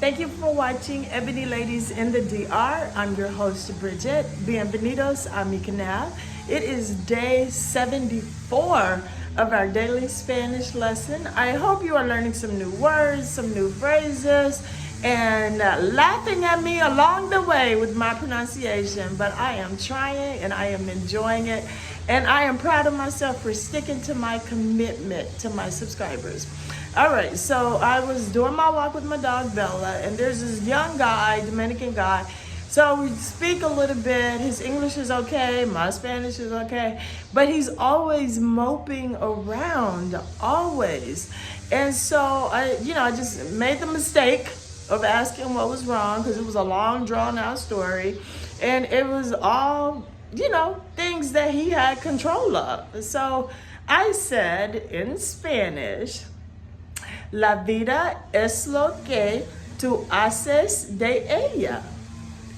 Thank you for watching Ebony Ladies in the DR. I'm your host, Bridget. Bienvenidos a mi canal. It is day 74 of our daily Spanish lesson. I hope you are learning some new words, some new phrases, and laughing at me along the way with my pronunciation. But I am trying and I am enjoying it. And I am proud of myself for sticking to my commitment to my subscribers. All right, so I was doing my walk with my dog Bella, and there's this young guy, Dominican guy. So we speak a little bit. His English is okay, my Spanish is okay, but he's always moping around, always. And so I just made the mistake of asking what was wrong because it was a long, drawn-out story, and it was all things that he had control of. So I said in Spanish, la vida es lo que tú haces de ella.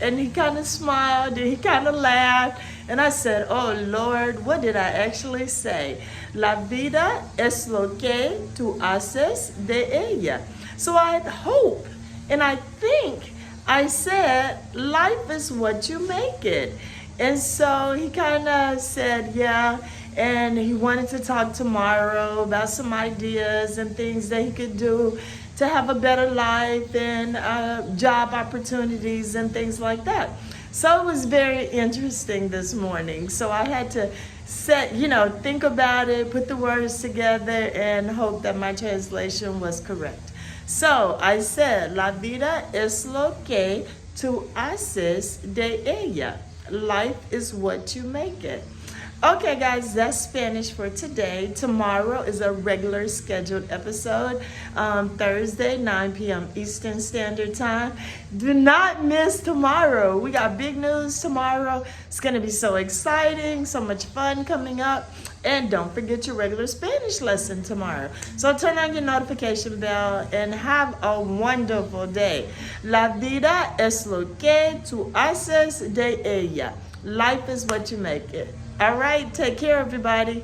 And he kind of smiled and he kind of laughed. And I said, oh Lord, what did I actually say? La vida es lo que tú haces de ella. So I hope and I think I said, life is what you make it. And so he kind of said, yeah, and he wanted to talk tomorrow about some ideas and things that he could do to have a better life and job opportunities and things like that. So it was very interesting this morning. So I had to think about it, put the words together, and hope that my translation was correct. So I said, la vida es lo que tú haces de ella. Life is what you make it. Okay, guys, that's Spanish for today. Tomorrow is a regular scheduled episode, Thursday, 9 p.m. Eastern Standard Time. Do not miss tomorrow. We got big news tomorrow. It's going to be so exciting, so much fun coming up. And don't forget your regular Spanish lesson tomorrow. So turn on your notification bell and have a wonderful day. La vida es lo que tú haces de ella. Life is what you make it. All right, take care, everybody.